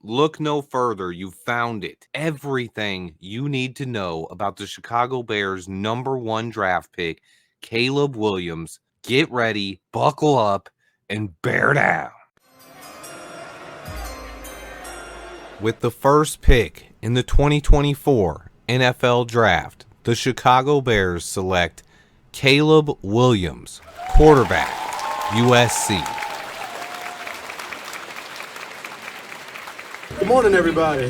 Look no further, you found it. Everything you need to know about the Chicago Bears' #1 draft pick, Caleb Williams. Get ready, buckle up, and bear down. With the first pick in the 2024 NFL Draft, the Chicago Bears select Caleb Williams, quarterback, USC. Good morning, everybody.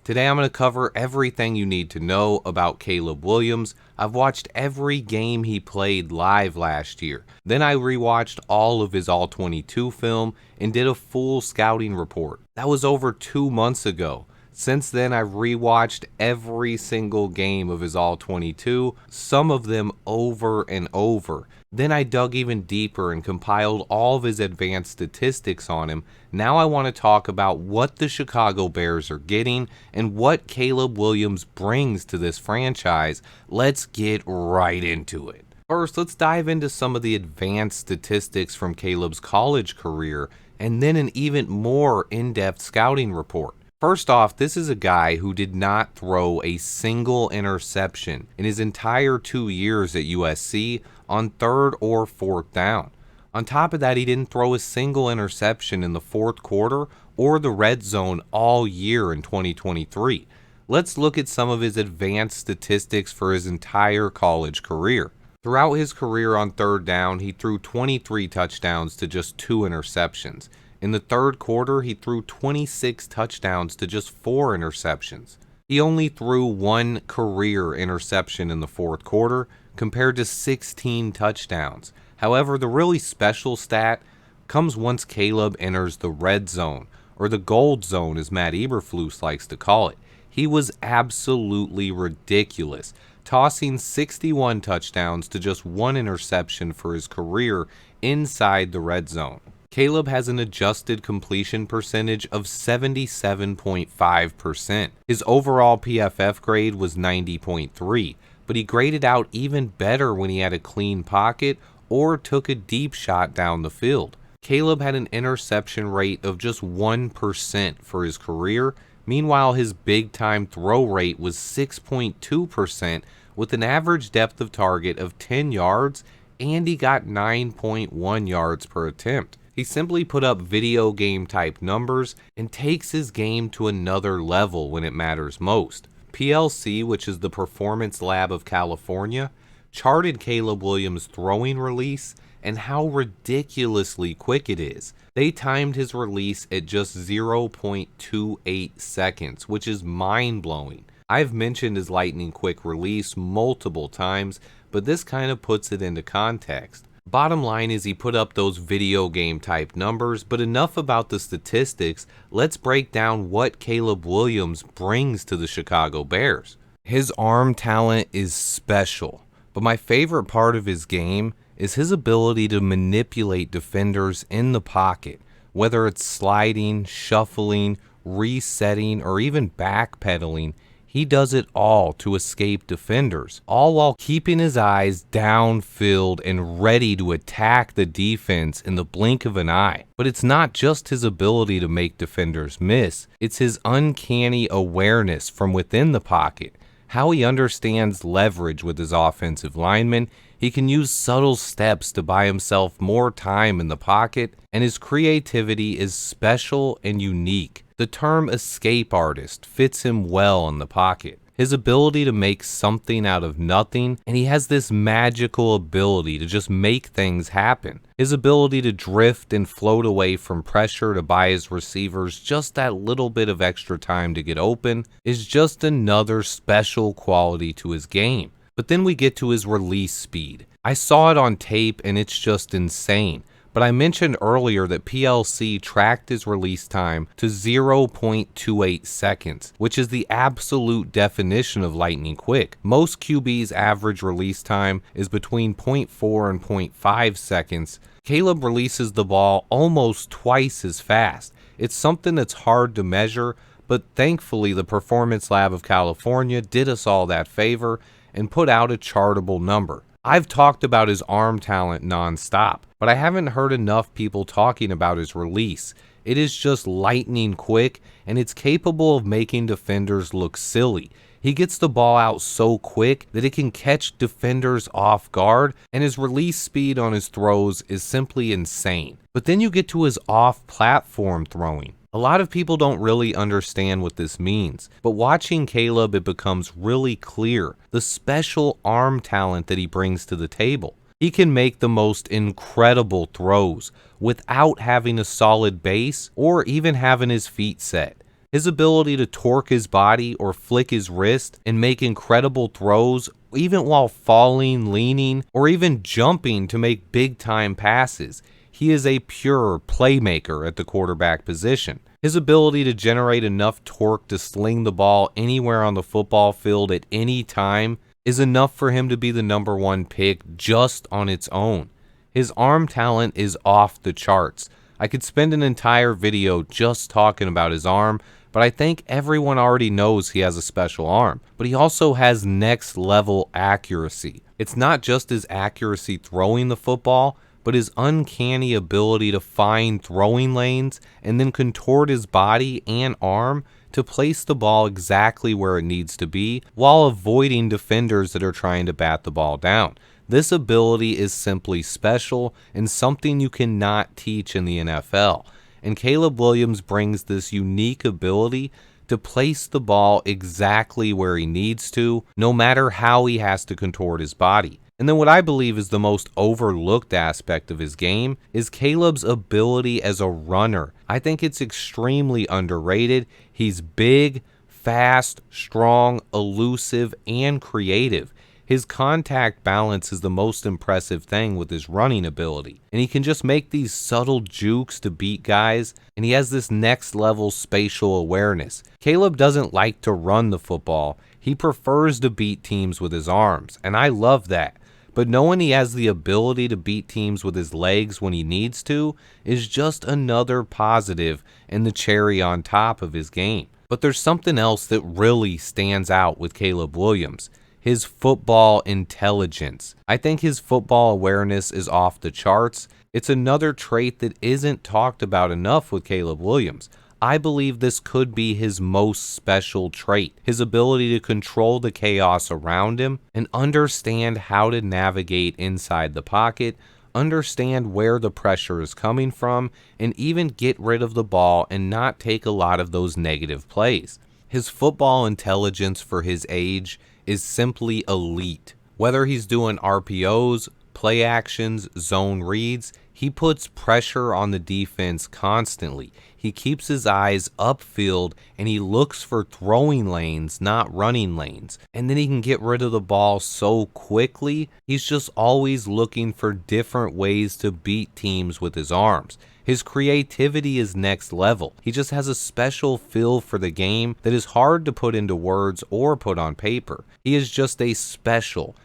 Today I'm going to cover everything you need to know about Caleb Williams. I've watched every game he played live last year. Then I rewatched all of his All-22 film and did a full scouting report. That was over 2 months ago. Since then, I've rewatched every single game of his All-22, some of them over and over. Then I dug even deeper and compiled all of his advanced statistics on him. Now I want to talk about what the Chicago Bears are getting and what Caleb Williams brings to this franchise. Let's get right into it. First, let's dive into some of the advanced statistics from Caleb's college career and then an even more in-depth scouting report. First off, this is a guy who did not throw a single interception in his entire 2 years at USC on third or fourth down. On top of that, he didn't throw a single interception in the fourth quarter or the red zone all year in 2023. Let's look at some of his advanced statistics for his entire college career. Throughout his career on third down, he threw 23 touchdowns to just 2 interceptions. In the third quarter, he threw 26 touchdowns to just 4 interceptions. He only threw 1 career interception in the fourth quarter, compared to 16 touchdowns. However, the really special stat comes once Caleb enters the red zone, or the gold zone as Matt Eberflus likes to call it. He was absolutely ridiculous, tossing 61 touchdowns to just 1 interception for his career inside the red zone. Caleb has an adjusted completion percentage of 77.5%. His overall PFF grade was 90.3, but he graded out even better when he had a clean pocket or took a deep shot down the field. Caleb had an interception rate of just 1% for his career. Meanwhile, his big-time throw rate was 6.2% with an average depth of target of 10 yards, and he got 9.1 yards per attempt. He simply put up video game type numbers and takes his game to another level when it matters most. PLC, which is the Performance Lab of California, charted Caleb Williams' throwing release and how ridiculously quick it is. They timed his release at just 0.28 seconds, which is mind-blowing. I've mentioned his lightning quick release multiple times, but this kind of puts it into context. Bottom line is he put up those video game type numbers, but enough about the statistics. Let's break down what Caleb Williams brings to the Chicago Bears. His arm talent is special, but my favorite part of his game is his ability to manipulate defenders in the pocket, whether it's sliding, shuffling, resetting, or even backpedaling. He does it all to escape defenders, all while keeping his eyes downfield and ready to attack the defense in the blink of an eye. But it's not just his ability to make defenders miss, it's his uncanny awareness from within the pocket, how he understands leverage with his offensive linemen. He can use subtle steps to buy himself more time in the pocket, and his creativity is special and unique. The term escape artist fits him well in the pocket. His ability to make something out of nothing, and he has this magical ability to just make things happen. His ability to drift and float away from pressure to buy his receivers just that little bit of extra time to get open is just another special quality to his game. But then we get to his release speed. I saw it on tape and it's just insane. But I mentioned earlier that PLC tracked his release time to 0.28 seconds, which is the absolute definition of lightning quick. Most QB's average release time is between 0.4 and 0.5 seconds. Caleb releases the ball almost twice as fast. It's something that's hard to measure, but thankfully the Performance Lab of California did us all that favor and put out a chartable number. I've talked about his arm talent nonstop, but I haven't heard enough people talking about his release. It is just lightning quick, and it's capable of making defenders look silly. He gets the ball out so quick that it can catch defenders off guard, and his release speed on his throws is simply insane. But then you get to his off-platform throwing. A lot of people don't really understand what this means, but watching Caleb, it becomes really clear the special arm talent that he brings to the table. He can make the most incredible throws without having a solid base or even having his feet set. His ability to torque his body or flick his wrist and make incredible throws, even while falling, leaning, or even jumping to make big-time passes. He is a pure playmaker at the quarterback position. His ability to generate enough torque to sling the ball anywhere on the football field at any time is enough for him to be the #1 pick just on its own. His arm talent is off the charts. I could spend an entire video just talking about his arm, but I think everyone already knows he has a special arm. But he also has next level accuracy. It's not just his accuracy throwing the football, but his uncanny ability to find throwing lanes and then contort his body and arm to place the ball exactly where it needs to be while avoiding defenders that are trying to bat the ball down. This ability is simply special and something you cannot teach in the NFL. And Caleb Williams brings this unique ability to place the ball exactly where he needs to, no matter how he has to contort his body. And then what I believe is the most overlooked aspect of his game is Caleb's ability as a runner. I think it's extremely underrated. He's big, fast, strong, elusive, and creative. His contact balance is the most impressive thing with his running ability. And he can just make these subtle jukes to beat guys, and he has this next level spatial awareness. Caleb doesn't like to run the football. He prefers to beat teams with his arms, and I love that. But knowing he has the ability to beat teams with his legs when he needs to is just another positive and the cherry on top of his game. But there's something else that really stands out with Caleb Williams. His football intelligence. I think his football awareness is off the charts. It's another trait that isn't talked about enough with Caleb Williams. I believe this could be his most special trait, his ability to control the chaos around him and understand how to navigate inside the pocket, understand where the pressure is coming from, and even get rid of the ball and not take a lot of those negative plays. His football intelligence for his age is simply elite. Whether he's doing RPOs, play actions, zone reads, he puts pressure on the defense constantly. He keeps his eyes upfield and he looks for throwing lanes, not running lanes. And then he can get rid of the ball so quickly. He's just always looking for different ways to beat teams with his arms. His creativity is next level. He just has a special feel for the game that is hard to put into words or put on paper. He is just a special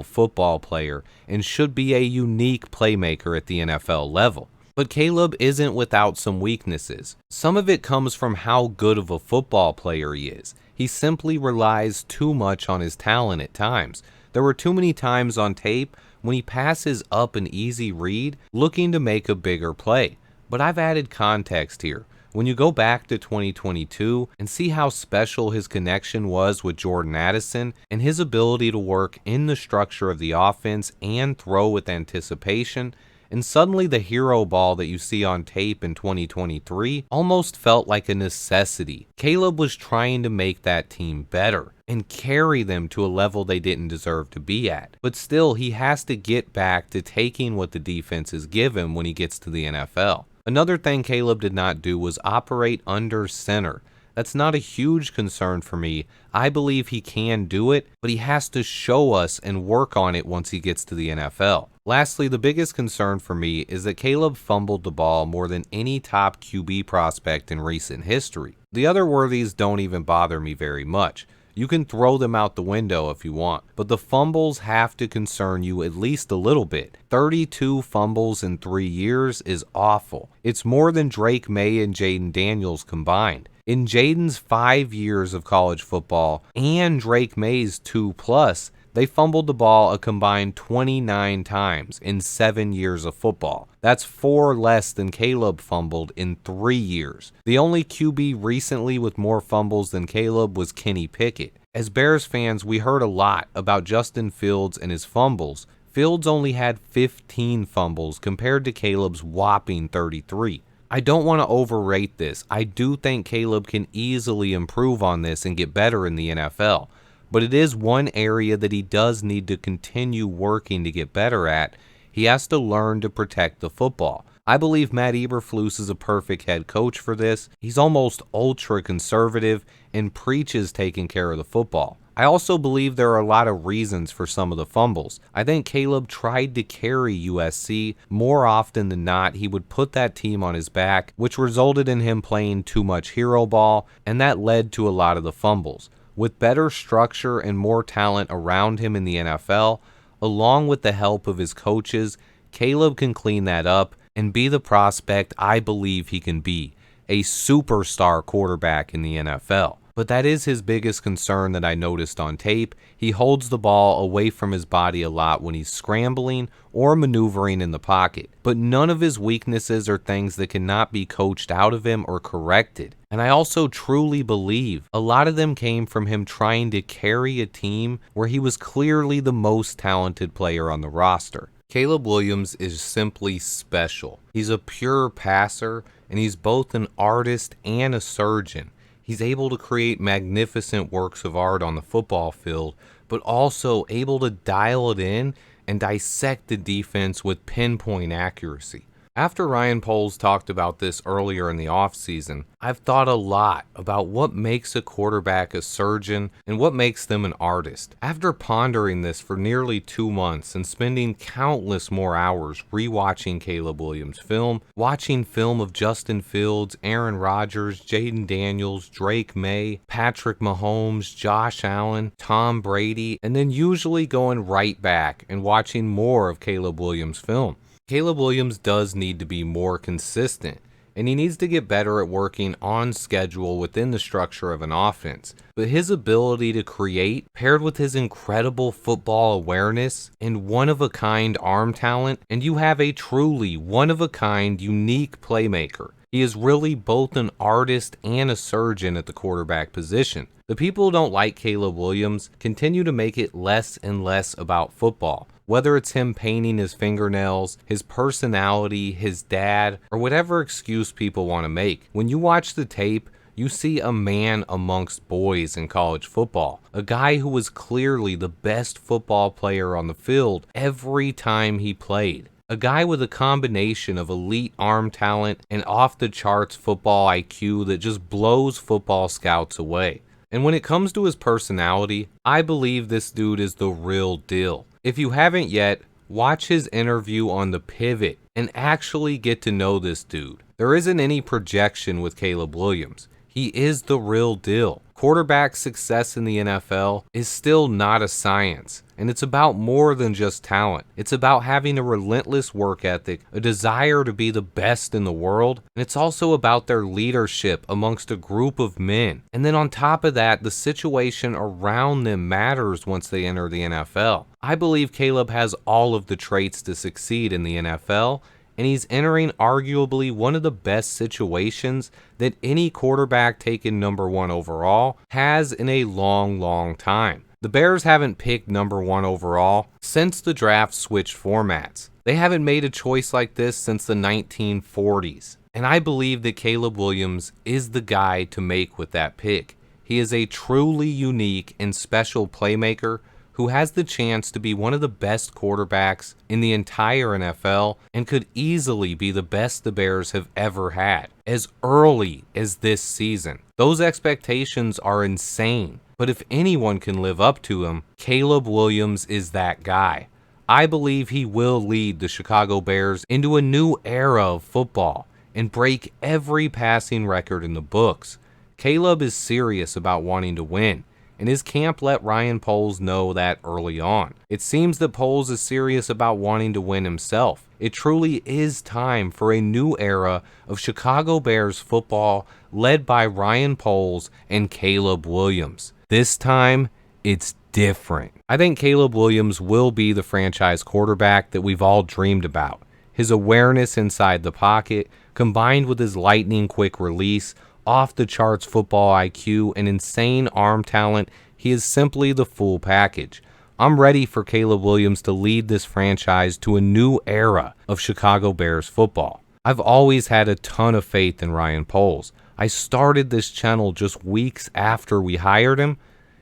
football player and should be a unique playmaker at the NFL level. But Caleb isn't without some weaknesses. Some of it comes from how good of a football player he is. He simply relies too much on his talent at times. There were too many times on tape when he passes up an easy read looking to make a bigger play. But I've added context here. When you go back to 2022 and see how special his connection was with Jordan Addison and his ability to work in the structure of the offense and throw with anticipation, and suddenly the hero ball that you see on tape in 2023 almost felt like a necessity. Caleb was trying to make that team better and carry them to a level they didn't deserve to be at. But still, he has to get back to taking what the defense is given when he gets to the NFL. Another thing Caleb did not do was operate under center. That's not a huge concern for me. I believe he can do it, but he has to show us and work on it once he gets to the NFL. Lastly, the biggest concern for me is that Caleb fumbled the ball more than any top QB prospect in recent history. The other worthies don't even bother me very much. You can throw them out the window if you want, but the fumbles have to concern you at least a little bit. 32 fumbles in 3 years is awful. It's more than Drake May and Jaden Daniels combined. In Jaden's 5 years of college football and Drake May's 2+, They fumbled the ball a combined 29 times in 7 years of football. That's 4 less than Caleb fumbled in 3 years. The only QB recently with more fumbles than Caleb was Kenny Pickett. As Bears fans, we heard a lot about Justin Fields and his fumbles. Fields only had 15 fumbles compared to Caleb's whopping 33. I don't want to overrate this. I do think Caleb can easily improve on this and get better in the NFL. But it is one area that he does need to continue working to get better at. He has to learn to protect the football. I believe Matt Eberflus is a perfect head coach for this. He's almost ultra conservative and preaches taking care of the football. I also believe there are a lot of reasons for some of the fumbles. I think Caleb tried to carry USC. More often than not, he would put that team on his back, which resulted in him playing too much hero ball, and that led to a lot of the fumbles. With better structure and more talent around him in the NFL, along with the help of his coaches, Caleb can clean that up and be the prospect I believe he can be, a superstar quarterback in the NFL. But that is his biggest concern that I noticed on tape. He holds the ball away from his body a lot when he's scrambling or maneuvering in the pocket. But none of his weaknesses are things that cannot be coached out of him or corrected. And I also truly believe a lot of them came from him trying to carry a team where he was clearly the most talented player on the roster. Caleb Williams is simply special. He's a pure passer, and he's both an artist and a surgeon. He's able to create magnificent works of art on the football field, but also able to dial it in and dissect the defense with pinpoint accuracy. After Ryan Poles talked about this earlier in the offseason, I've thought a lot about what makes a quarterback a surgeon and what makes them an artist. After pondering this for nearly 2 months and spending countless more hours rewatching Caleb Williams' film, watching film of Justin Fields, Aaron Rodgers, Jaden Daniels, Drake May, Patrick Mahomes, Josh Allen, Tom Brady, and then usually going right back and watching more of Caleb Williams' film. Caleb Williams does need to be more consistent, and he needs to get better at working on schedule within the structure of an offense. But his ability to create, paired with his incredible football awareness and one-of-a-kind arm talent, and you have a truly one-of-a-kind, unique playmaker. He is really both an artist and a surgeon at the quarterback position. The people who don't like Caleb Williams continue to make it less and less about football. Whether it's him painting his fingernails, his personality, his dad, or whatever excuse people want to make. When you watch the tape, you see a man amongst boys in college football. A guy who was clearly the best football player on the field every time he played. A guy with a combination of elite arm talent and off-the-charts football IQ that just blows football scouts away. And when it comes to his personality, I believe this dude is the real deal. If you haven't yet, watch his interview on The Pivot and actually get to know this dude. There isn't any projection with Caleb Williams. He is the real deal. Quarterback success in the NFL is still not a science, and it's about more than just talent. It's about having a relentless work ethic, a desire to be the best in the world, and it's also about their leadership amongst a group of men. And then on top of that, the situation around them matters once they enter the NFL. I believe Caleb has all of the traits to succeed in the NFL, and he's entering arguably one of the best situations that any quarterback taken number 1 overall has in a long time. The Bears haven't picked number 1 overall since the draft switched formats. They haven't made a choice like this since the 1940s. And I believe that Caleb Williams is the guy to make with that pick. He is a truly unique and special playmaker who has the chance to be one of the best quarterbacks in the entire NFL and could easily be the best the Bears have ever had as early as this season. Those expectations are insane, but if anyone can live up to them, Caleb Williams is that guy. I believe he will lead the Chicago Bears into a new era of football and break every passing record in the books. Caleb is serious about wanting to win, and his camp let Ryan Poles know that early on. It seems that Poles is serious about wanting to win himself. It truly is time for a new era of Chicago Bears football led by Ryan Poles and Caleb Williams. This time, it's different. I think Caleb Williams will be the franchise quarterback that we've all dreamed about. His awareness inside the pocket, combined with his lightning quick release, off-the-charts football IQ, and insane arm talent, he is simply the full package. I'm ready for Caleb Williams to lead this franchise to a new era of Chicago Bears football. I've always had a ton of faith in Ryan Poles. I started this channel just weeks after we hired him,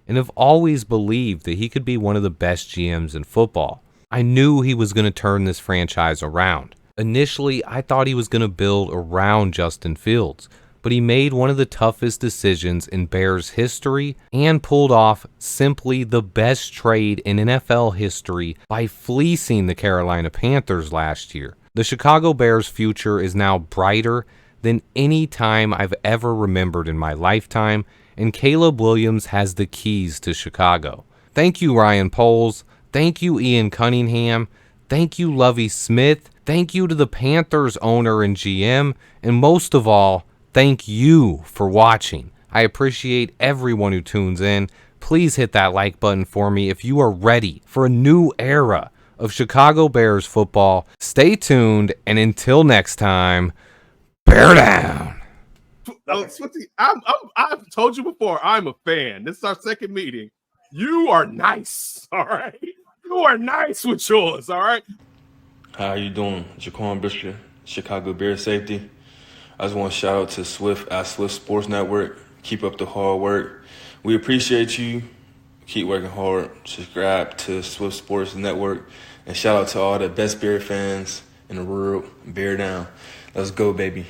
and have always believed that he could be one of the best GMs in football. I knew he was going to turn this franchise around. Initially, I thought he was going to build around Justin Fields, but he made one of the toughest decisions in Bears history and pulled off simply the best trade in NFL history by fleecing the Carolina Panthers last year. The Chicago Bears' future is now brighter than any time I've ever remembered in my lifetime, and Caleb Williams has the keys to Chicago. Thank you, Ryan Poles. Thank you, Ian Cunningham. Thank you, Lovie Smith. Thank you to the Panthers owner and GM. And most of all, thank you for watching. I appreciate everyone who tunes in. Please hit that like button for me if you are ready for a new era of Chicago Bears football. Stay tuned, and until next time, bear down. I've told you before, I'm a fan. This is our second meeting. You are nice, all right? You are nice with yours, all right? How you doing? Jaquan Bishop, Chicago Bears safety. I just want to shout out to Swift at Swift Sports Network. Keep up the hard work. We appreciate you. Keep working hard. Subscribe to Swift Sports Network. And shout out to all the best Bear fans in the world. Bear down. Let's go, baby.